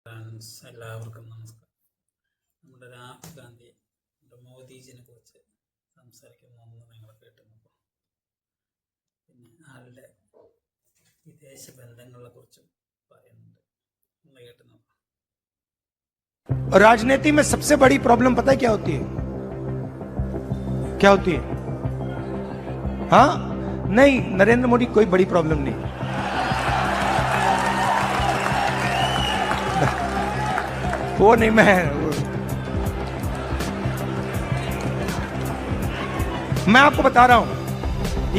Friends എല്ലാവർക്കും നമസ്കാരം. നമ്മുടെ രാഹുൽ ഗാന്ധി മോദിജിനെ കുറിച്ച് സംസാരിക്കുന്നൊന്ന് നിങ്ങൾ കേട്ടുനോക്കും. പിന്നെ ആളുടെ വിദേശ ബന്ധങ്ങളെ കുറിച്ചും പറയുന്നുണ്ട്, നിങ്ങൾ കേട്ടുനോക്കാം. राजनीति में सबसे बड़ी प्रॉब्लम पता है क्या होती है? क्या होती है? हाँ नहीं, नरेंद्र मोदी कोई बड़ी प्रॉब्लम नहीं. वो नहीं, मैं आपको बता रहा हूं,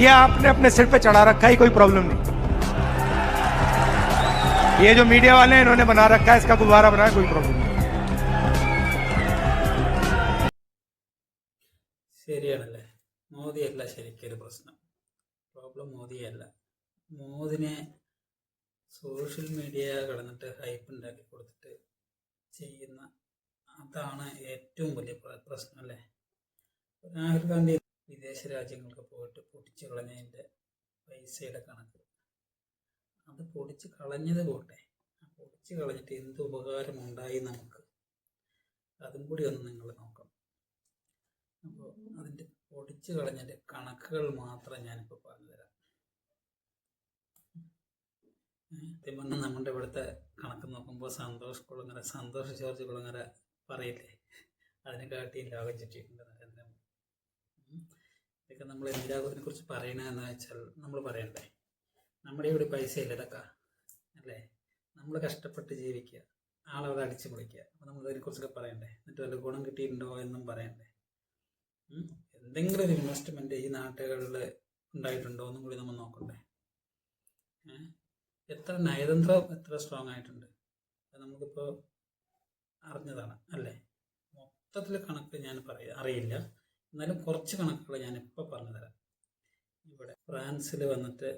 ये आपने अपने सिर पे चढ़ा रखा है, कोई प्रॉब्लम नहीं. ये जो मीडिया वाले हैं इन्होंने बना रखा है, इसका गुब्बारा बनाया, कोई प्रॉब्लम नहीं. ശരിയാണല്ലേ, മോദിയല്ല ശരിക്കൊരു പ്രശ്നം. പ്രോബ്ലം മോദിയല്ല. മോദിനെ സോഷ്യൽ മീഡിയ കടന്നിട്ട് ഹൈപ്പ് ഉണ്ടാക്കി കൊടുത്തിട്ട് ചെയ്യുന്ന അതാണ് ഏറ്റവും വലിയ പ്രശ്നം അല്ലേ. രാഹുൽ ഗാന്ധി വിദേശ രാജ്യങ്ങൾക്ക് പോയിട്ട് പൊടിച്ചു കളഞ്ഞതിൻ്റെ പൈസയുടെ കണക്ക്, അത് പൊടിച്ച് കളഞ്ഞത് പോട്ടെ, പൊടിച്ച് കളഞ്ഞിട്ട് എന്ത് ഉപകാരമുണ്ടായി നമുക്ക്, അതും കൂടി ഒന്ന് നിങ്ങൾ നോക്കണം. അപ്പോൾ അതിൻ്റെ പൊടിച്ച് കളഞ്ഞതിൻ്റെ കണക്കുകൾ മാത്രം ഞാനിപ്പോൾ പറഞ്ഞുതരാം. തിമണ്ണ നമ്മുടെ ഇവിടുത്തെ കണക്ക് നോക്കുമ്പോൾ സന്തോഷ് ജോർജ് കുളങ്ങര പറയില്ലേ, അതിനെക്കാട്ടിയും ലാഭം ചുറ്റിയിട്ടുണ്ട് നരേന്ദ്രമോദി. ഇതൊക്കെ നമ്മൾ എന്തിനാകുന്നതിനെ കുറിച്ച് പറയണമെന്ന് വെച്ചാൽ നമ്മൾ പറയണ്ടേ, നമ്മുടെ ഇവിടെ പൈസ ഇല്ല ഇതൊക്കെ അല്ലേ, നമ്മൾ കഷ്ടപ്പെട്ട് ജീവിക്കുക, ആളവിടെ അടിച്ചു പൊളിക്കുക. അപ്പോൾ നമ്മൾ ഇതിനെക്കുറിച്ചൊക്കെ പറയണ്ടേ, എന്നിട്ട് വല്ല ഗുണം കിട്ടിയിട്ടുണ്ടോ എന്നും പറയണ്ടേ. എന്തെങ്കിലും ഒരു ഇൻവെസ്റ്റ്മെൻറ്റ് ഈ നാട്ടുകളിൽ ഉണ്ടായിട്ടുണ്ടോ എന്നും കൂടി നമ്മൾ നോക്കണ്ടേ. എത്ര നയതന്ത്രം എത്ര സ്ട്രോങ് ആയിട്ടുണ്ട് നമുക്കിപ്പോൾ അറിഞ്ഞതാണ് അല്ലേ. മൊത്തത്തിൽ കണക്ക് ഞാൻ അറിയില്ല, എന്നാലും കുറച്ച് കണക്കുകൾ ഞാനിപ്പോൾ പറഞ്ഞു തരാം. ഇവിടെ ഫ്രാൻസിൽ വന്നിട്ട്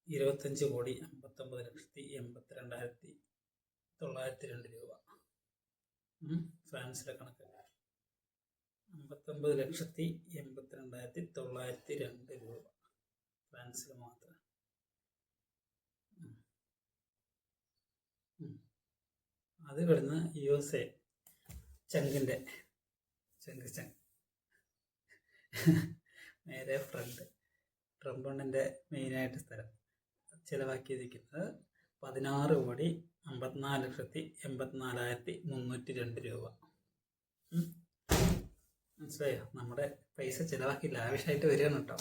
25,59,82,902 രൂപ. ഫ്രാൻസിലെ കണക്ക് 59,82,902 രൂപ ഫ്രാൻസിൽ മാത്രം. അത് കിടന്ന് USA ചങ്കിൻ്റെ നേരെ ഫ്രണ്ട് ട്രംപണ്ടിൻ്റെ മെയിനായിട്ട് സ്ഥലം ചിലവാക്കിയിരിക്കുന്നത് 16,54,84,302 രൂപ. മനസ്സിലായോ? നമ്മുടെ പൈസ ചിലവാക്കി ലാവിഷായിട്ട് വരികയാണ് കേട്ടോ.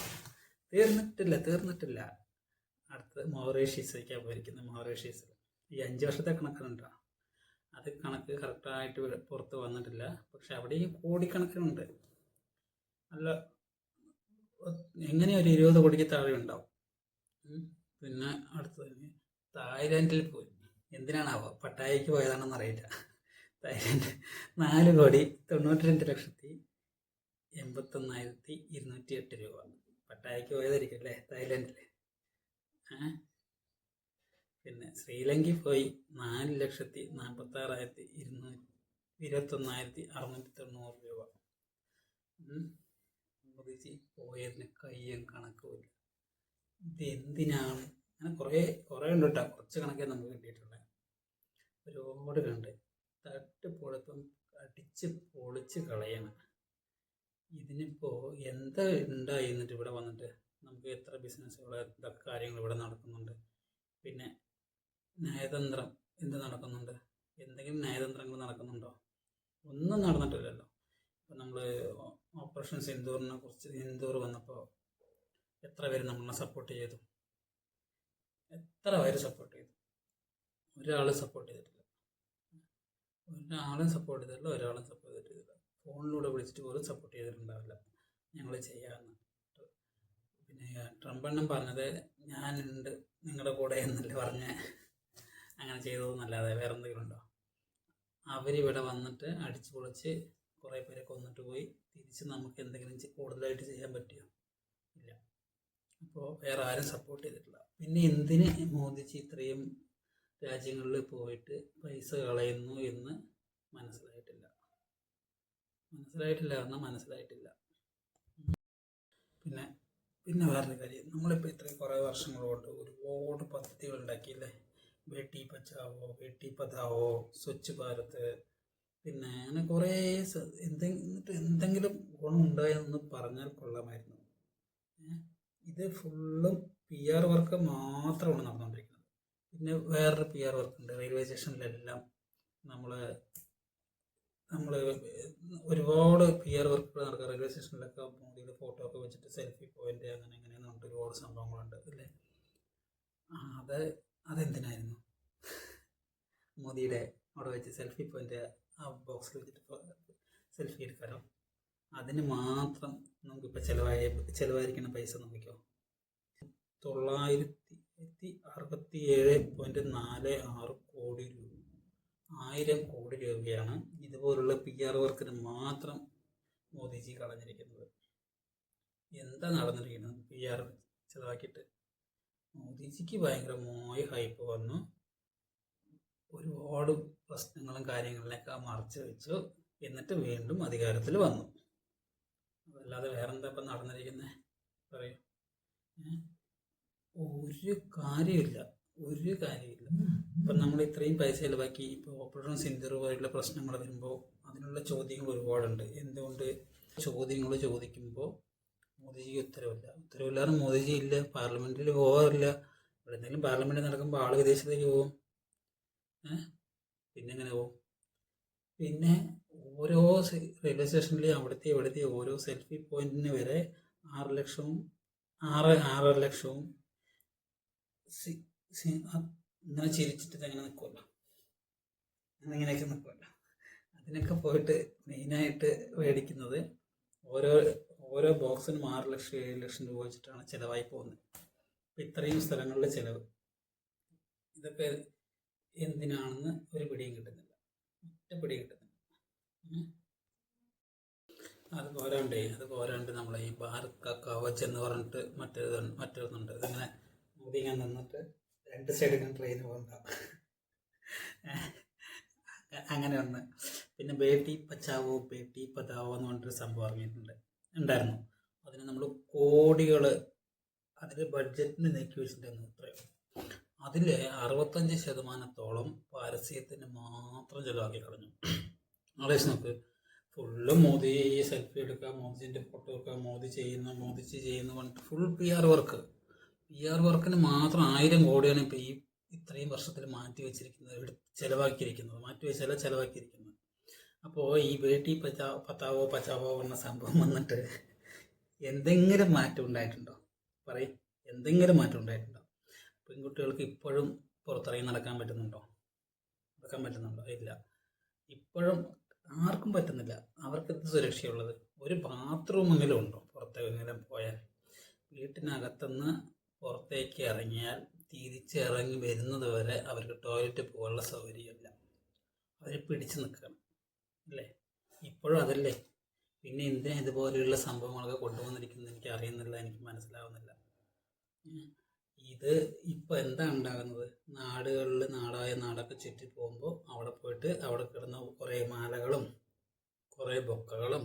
തീർന്നിട്ടില്ല. അടുത്തത് മൗറീഷ്യസിലേക്കാണ് പോയിരിക്കുന്നത്. മൗറീഷ്യസിൽ ഈ 5 വർഷത്തെ കണക്കുണ്ടോ, അത് കണക്ക് കറക്റ്റായിട്ട് പുറത്ത് വന്നിട്ടില്ല, പക്ഷെ അവിടെയും കോടിക്കണക്കിനുണ്ട്. അല്ല, എങ്ങനെ ഒരു 20 കോടിക്ക് താഴെ ഉണ്ടാവും. പിന്നെ അടുത്തത് തായ്ലാൻഡിൽ പോയി. എന്തിനാണാവോ, പട്ടായക്ക് പോയതാണെന്ന് അറിയില്ല. തായ്ലാൻഡ് 4,92,81,208 രൂപ. പട്ടായക്ക് പോയതായിരിക്കും അല്ലേ തായ്ലാൻഡിൽ. പിന്നെ ശ്രീലങ്കയിൽ പോയി 4,46,21,690 രൂപ. മോദിജി പോയതിന് കയ്യും കണക്കുമില്ല. ഇത് എന്തിനാണ്? അങ്ങനെ കുറേ ഉണ്ട് കേട്ടോ, കുറച്ച് കണക്കേ നമുക്ക് കിട്ടിയിട്ടുള്ളത്. ഒരുപാട് കണ്ട് തട്ടുപൊളുപ്പം അടിച്ച് പൊളിച്ച് കളയണം. ഇതിനിപ്പോൾ എന്താ ഉണ്ടായി എന്നിട്ട് ഇവിടെ വന്നിട്ട് നമുക്ക് എത്ര ബിസിനസ്സുകൾ ഇതൊക്കെ കാര്യങ്ങൾ ഇവിടെ നടക്കുന്നുണ്ട്. പിന്നെ നയതന്ത്രം എന്ത് നടക്കുന്നുണ്ട്? എന്തെങ്കിലും നയതന്ത്രങ്ങൾ നടക്കുന്നുണ്ടോ? ഒന്നും നടന്നിട്ടില്ലല്ലോ. ഇപ്പം നമ്മൾ ഓപ്പറേഷൻ സിന്ദൂർ വന്നപ്പോൾ എത്ര പേര് നമ്മളെ സപ്പോർട്ട് ചെയ്തു? എത്ര പേര് സപ്പോർട്ട് ചെയ്തു? ഒരാളും സപ്പോർട്ട് ചെയ്തിട്ടില്ല. ഒരാളും സപ്പോർട്ട് ചെയ്തിട്ടില്ല. ഫോണിലൂടെ വിളിച്ചിട്ട് പോലും സപ്പോർട്ട് ചെയ്തിട്ടുണ്ടാവില്ല ഞങ്ങൾ ചെയ്യാമെന്ന്. പിന്നെ ട്രംപെണ്ണം പറഞ്ഞത് ഞാനുണ്ട് നിങ്ങളുടെ കൂടെ എന്നല്ലേ പറഞ്ഞ് അങ്ങനെ ചെയ്തതെന്നല്ലാതെ വേറെ എന്തെങ്കിലും ഉണ്ടോ? അവരിവിടെ വന്നിട്ട് അടിച്ചു പൊളിച്ച് കുറേ പേരെ കൊന്നിട്ട് പോയി. തിരിച്ച് നമുക്ക് എന്തെങ്കിലും കൂടുതലായിട്ട് ചെയ്യാൻ പറ്റിയോ? ഇല്ല. അപ്പോൾ വേറെ ആരും സപ്പോർട്ട് ചെയ്തിട്ടില്ല. പിന്നെ എന്തിന് മോദിജി ഇത്രയും രാജ്യങ്ങളിൽ പോയിട്ട് പൈസ കളയുന്നു എന്ന് മനസ്സിലായിട്ടില്ല. പിന്നെ വേറൊരു കാര്യം, നമ്മളിപ്പോൾ ഇത്രയും കുറേ വർഷങ്ങൾ കൊണ്ട് ഒരുപാട് പദ്ധതികൾ ഉണ്ടാക്കിയില്ലേ. ബേട്ടി ബച്ചാവോ, ബേട്ടി പഠാവോ, സ്വച്ഛ് ഭാരത്, പിന്നെ അങ്ങനെ കുറേ എന്തെങ്കിലും ഗുണം ഉണ്ടായെന്ന് പറഞ്ഞാൽ കൊള്ളാമായിരുന്നു. ഇത് ഫുള്ളും PR വർക്ക് മാത്രമാണ് നടന്നുകൊണ്ടിരിക്കുന്നത്. പിന്നെ വേറൊരു PR വർക്ക് ഉണ്ട്. റെയിൽവേ സ്റ്റേഷനിലെല്ലാം നമ്മൾ ഒരുപാട് PR വർക്കുകൾ നടക്കുക. റെയിൽവേ സ്റ്റേഷനിലൊക്കെ മോദിയുടെ ഫോട്ടോ ഒക്കെ വെച്ചിട്ട് സെൽഫി പോയിന്റ് അങ്ങനെ ഇങ്ങനെയെന്ന് പറഞ്ഞിട്ട് ഒരുപാട് സംഭവങ്ങളുണ്ട് അല്ലേ. അതെന്തിനായിരുന്നു? മോദിയുടെ അവിടെ വെച്ച് സെൽഫി പോയിന്റ് ആ ബോക്സിൽ വെച്ചിട്ട് സെൽഫി എടുക്കാനോ? അതിന് മാത്രം നമുക്കിപ്പോൾ ചിലവായിരിക്കുന്ന പൈസ നോക്കിക്കോ. 967.46 കോടി രൂപ. 1000 കോടി രൂപയാണ് ഇതുപോലുള്ള PR വർക്കിന് മാത്രം മോദിജി കളഞ്ഞിരിക്കുന്നത്. എന്താ നടന്നിരിക്കുന്നത് PR ചിലവാക്കിയിട്ട്? മോദിജിക്ക് ഭയങ്കര ഹൈപ്പ് വന്നു. ഒരുപാട് പ്രശ്നങ്ങളും കാര്യങ്ങളിലൊക്കെ മറച്ചു വെച്ചു. എന്നിട്ട് വീണ്ടും അധികാരത്തിൽ വന്നു. അതല്ലാതെ വേറെന്താ ഇപ്പം നടന്നിരിക്കുന്നത്? പറയൂ. ഒരു കാര്യമില്ല. ഇപ്പം നമ്മൾ ഇത്രയും പൈസ ചിലവാക്കി. ഇപ്പോൾ ഓപ്പറേഷൻ സിന്ദൂർ പോലുള്ള പ്രശ്നങ്ങൾ വരുമ്പോൾ അതിനുള്ള ചോദ്യങ്ങൾ ഒരുപാടുണ്ട്. എന്തുകൊണ്ട് ചോദ്യങ്ങൾ ചോദിക്കുമ്പോൾ മോദിജിക്ക് ഉത്തരവില്ലാതെ മോദിജി ഇല്ല, പാർലമെന്റിൽ പോകാറില്ല. ഇവിടെ എന്തെങ്കിലും പാർലമെന്റിൽ നടക്കുമ്പോൾ ആൾ വിദേശത്തേക്ക് പോകും. പിന്നെ എങ്ങനെ പോകും? പിന്നെ ഓരോ റെയിൽവേ സ്റ്റേഷനിൽ അവിടുത്തെ ഓരോ സെൽഫി പോയിന്റിന് വരെ 6 ലക്ഷവും 6.5 ലക്ഷവും ഇങ്ങനെ ചിരിച്ചിട്ട് അങ്ങനെ നിൽക്കുമല്ലോ, അങ്ങനെയൊക്കെ നിൽക്കുമല്ലോ. അതിനൊക്കെ പോയിട്ട് മെയിനായിട്ട് മേടിക്കുന്നത് ഓരോ ബോക്സിനും 6 ലക്ഷം 7 ലക്ഷം രൂപ വെച്ചിട്ടാണ് ചിലവായി പോകുന്നത്. അപ്പം ഇത്രയും സ്ഥലങ്ങളിലെ ചിലവ് ഇതൊക്കെ എന്തിനാണെന്ന് ഒരു പിടിയും കിട്ടുന്നില്ല. ഒറ്റ പിടി കിട്ടുന്നില്ല. അത് പോരാണ്ട് നമ്മളെ ഈ ഭാരത് കവച് എന്ന് പറഞ്ഞിട്ട് മറ്റൊന്നുണ്ട്. ഇതിങ്ങനെ മോദി ഇങ്ങനെ നിന്നിട്ട് 2 സൈഡിലും ട്രെയിൻ പോകണ്ട അങ്ങനെ ഒന്ന്. പിന്നെ ബേട്ടി ബച്ചാവോ ബേട്ടി പഠാവോ എന്ന് പറഞ്ഞിട്ടൊരു സംഭവം ഉണ്ടായിരുന്നു. അതിന് നമ്മൾ കോടികൾ അതിൽ ബഡ്ജറ്റിന് നീക്കി വെച്ചിട്ടുണ്ടായിരുന്നു. ഇത്രയും അതിൽ 65% പരസ്യത്തിന് മാത്രം ചിലവാക്കി കളഞ്ഞു. ആലോചിച്ച് നോക്ക്. ഫുള്ള് മോദി സെൽഫി എടുക്കുക, മോദിജിൻ്റെ ഫോട്ടോ എടുക്കുക, മോദിജി ചെയ്യുന്ന പറഞ്ഞിട്ട് ഫുൾ PR വർക്കിന് മാത്രം 1000 കോടിയാണ് ഇപ്പോൾ ഈ ഇത്രയും വർഷത്തിൽ ചിലവാക്കിയിരിക്കുന്നത്. അപ്പോൾ ഈ ബേട്ടി പച്ചാവോ എന്ന സംഭവം വന്നിട്ട് എന്തെങ്കിലും മാറ്റം ഉണ്ടായിട്ടുണ്ടോ? പറയും. എന്തെങ്കിലും മാറ്റം ഉണ്ടായിട്ടുണ്ടോ? പെൺകുട്ടികൾക്ക് ഇപ്പോഴും പുറത്തിറങ്ങി നടക്കാൻ പറ്റുന്നുണ്ടോ? ഇല്ല. ഇപ്പോഴും ആർക്കും പറ്റുന്നില്ല. അവർക്ക് എന്ത് സുരക്ഷയുള്ളത്? ഒരു ബാത്റൂമെങ്കിലും ഉണ്ടോ പുറത്തെങ്കിലും പോയാൽ? വീട്ടിനകത്തുനിന്ന് പുറത്തേക്ക് ഇറങ്ങിയാൽ തിരിച്ചിറങ്ങി വരുന്നത് വരെ അവർക്ക് ടോയ്ലറ്റ് പോകാനുള്ള സൗകര്യമില്ല. അവർ പിടിച്ചു നിൽക്കണം അല്ലേ? ഇപ്പോഴും അതല്ലേ? പിന്നെ എന്തിനാ ഇതുപോലെയുള്ള സംഭവങ്ങളൊക്കെ കൊണ്ടുവന്നിരിക്കുന്നത്? എനിക്ക് അറിയുന്നില്ല, എനിക്ക് മനസ്സിലാവുന്നില്ല. ഇത് ഇപ്പോൾ എന്താ ഉണ്ടാകുന്നത്? നാടൊക്കെ ചുറ്റി പോകുമ്പോൾ അവിടെ പോയിട്ട് അവിടെ കിടന്ന കുറേ മാലകളും കുറേ ബൊക്കകളും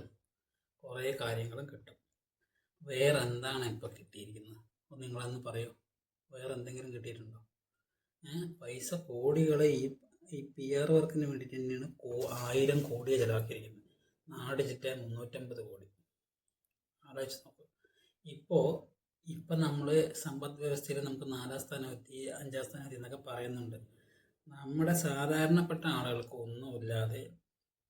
കുറേ കാര്യങ്ങളും കിട്ടും. വേറെ എന്താണ് ഇപ്പോൾ കിട്ടിയിരിക്കുന്നത്? അപ്പോൾ നിങ്ങളൊന്ന് പറയൂ. വേറെ എന്തെങ്കിലും കിട്ടിയിട്ടുണ്ടോ? പൈസ കോടികളെ ഈ PR വർക്കിന് വേണ്ടിയിട്ട് തന്നെയാണ് 1000 കോടിയെ ചിലവാക്കിയിരിക്കുന്നത്. നാട് ചുറ്റാൻ 350 കോടി. ആലോചിച്ച് നോക്കൂ. ഇപ്പം നമ്മൾ സമ്പദ് വ്യവസ്ഥയിൽ നമുക്ക് 4ാം സ്ഥാനമെത്തി 5ാം സ്ഥാനമെത്തി എന്നൊക്കെ പറയുന്നുണ്ട്. നമ്മുടെ സാധാരണപ്പെട്ട ആളുകൾക്ക് ഒന്നുമില്ലാതെ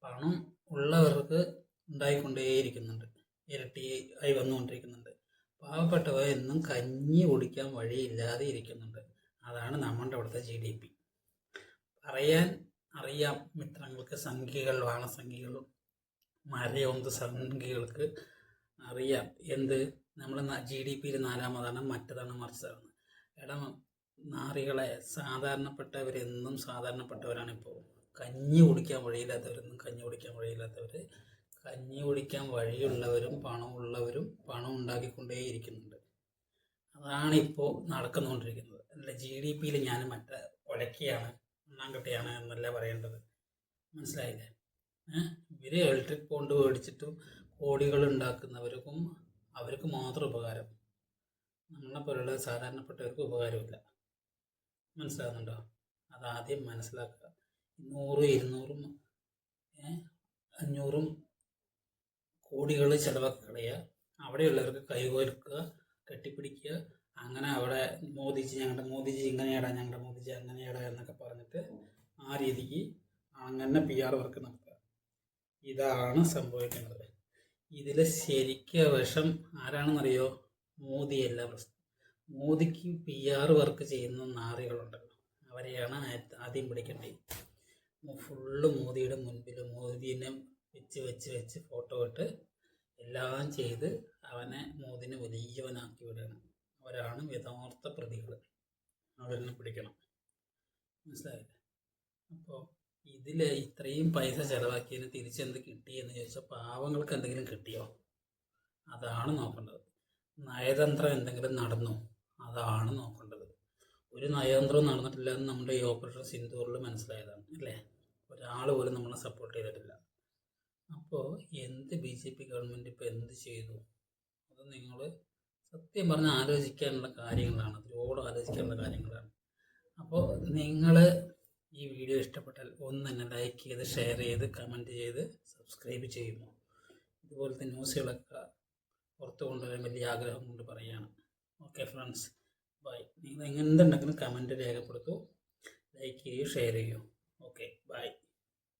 പണം ഉള്ളവർക്ക് ഉണ്ടായിക്കൊണ്ടേയിരിക്കുന്നുണ്ട്, ഇരട്ടിയായി വന്നുകൊണ്ടിരിക്കുന്നുണ്ട്. പാവപ്പെട്ടവർ എന്നും കഞ്ഞി കുടിക്കാൻ വഴിയില്ലാതെ ഇരിക്കുന്നുണ്ട്. അതാണ് നമ്മുടെ അവിടുത്തെ GDP. അറിയാം മിത്രങ്ങൾക്ക്, വാണസംഖ്യകളും മരയൊന്ത് സംഖ്യകൾക്ക് അറിയാം എന്ത് നമ്മൾ GDPയിൽ 4ാമതാണ്, മറ്റതാണ്, മറിച്ചതാണ്. നാറികളെ, സാധാരണപ്പെട്ടവരെന്നും സാധാരണപ്പെട്ടവരാണ്. ഇപ്പോൾ കഞ്ഞി കുടിക്കാൻ വഴിയുള്ളവരും പണമുള്ളവരും പണം ഉണ്ടാക്കിക്കൊണ്ടേയിരിക്കുന്നുണ്ട്. അതാണ് ഇപ്പോൾ നടക്കുന്നുകൊണ്ടിരിക്കുന്നത്. അല്ല GDPയിൽ ഞാൻ മറ്റേ ഒലക്കയാണ്, മണ്ണാങ്കട്ടയാണ് എന്നല്ല പറയേണ്ടത്. മനസ്സിലായില്ലേ? ഇവർ ഇലക്ട്രിക് ബോണ്ട് മേടിച്ചിട്ടും കോടികൾ ഉണ്ടാക്കുന്നവർക്കും അവർക്ക് മാത്രം ഉപകാരം. നമ്മളെ പോലുള്ള സാധാരണപ്പെട്ടവർക്ക് ഉപകാരമില്ല. മനസ്സിലാകുന്നുണ്ടോ? അതാദ്യം മനസ്സിലാക്കുക. 100, 200, 500 കോടികൾ ചിലവാക്കി കളയുക. അവിടെയുള്ളവർക്ക് കൈകോർക്കുക, കെട്ടിപ്പിടിക്കുക. അങ്ങനെ അവിടെ മോദിജി ഇങ്ങനെയാടാ, ഞങ്ങളുടെ മോദിജി അങ്ങനെയാടാ എന്നൊക്കെ പറഞ്ഞിട്ട് ആ രീതിക്ക് അങ്ങനെ PR വർക്ക് നടത്തുക. ഇതാണ് സംഭവിക്കുന്നത്. ഇതിൽ ശരിക്കും വിഷം ആരാണെന്നറിയോ? മോദിയല്ല പ്രശ്നം. മോദിക്ക് PR വർക്ക് ചെയ്യുന്ന നാറികളുണ്ടല്ലോ, അവരെയാണ് ആദ്യം പിടിക്കേണ്ടത്. ഫുള്ള് മോദിയുടെ മുൻപിൽ മോദിനെ വെച്ച് ഫോട്ടോ ഇട്ട് എല്ലാം ചെയ്ത് അവനെ മോദിനെ വലിയവനാക്കി വിടണം. അവരാണ് യഥാർത്ഥ പ്രതികൾ. അവരെന്നെ പിടിക്കണം. മനസ്സിലായില്ലേ? അപ്പോൾ ഇതിൽ ഇത്രയും പൈസ ചിലവാക്കിയതിന് തിരിച്ചെന്ത് കിട്ടിയെന്ന് ചോദിച്ചാൽ പാവങ്ങൾക്ക് എന്തെങ്കിലും കിട്ടിയോ? അതാണ് നോക്കേണ്ടത്. നയതന്ത്രം എന്തെങ്കിലും നടന്നോ? അതാണ് നോക്കേണ്ടത്. ഒരു നയതന്ത്രവും നടന്നിട്ടില്ല എന്ന് നമ്മുടെ ഈ ഓപ്പറേഷൻ സിന്ദൂറിൽ മനസ്സിലായതാണ് അല്ലേ? ഒരാൾ പോലും നമ്മളെ സപ്പോർട്ട് ചെയ്തിട്ടില്ല. അപ്പോൾ എന്ത് BJP ഗവൺമെൻറ് ഇപ്പോൾ എന്ത് ചെയ്തു? അത് നിങ്ങൾ സത്യം പറഞ്ഞാൽ ആലോചിക്കാനുള്ള കാര്യങ്ങളാണ്. അതിലൂടെ ആലോചിക്കാനുള്ള കാര്യങ്ങളാണ്. അപ്പോൾ നിങ്ങൾ ഈ വീഡിയോ ഇഷ്ടപ്പെട്ടാൽ ഒന്ന് തന്നെ ലൈക്ക് ചെയ്ത്, ഷെയർ ചെയ്ത്, കമൻറ്റ് ചെയ്ത്, സബ്സ്ക്രൈബ് ചെയ്യുമോ? ഇതുപോലത്തെ ന്യൂസുകളൊക്കെ പുറത്തു കൊണ്ടുവരാൻ വലിയ ആഗ്രഹം കൊണ്ട് പറയുകയാണ്. Okay friends, bye. നിങ്ങൾ എന്തുണ്ടെങ്കിലും കമൻറ്റ് രേഖപ്പെടുത്തൂ, ലൈക്ക് ചെയ്യൂ, ഷെയർ ചെയ്യൂ. Okay, by.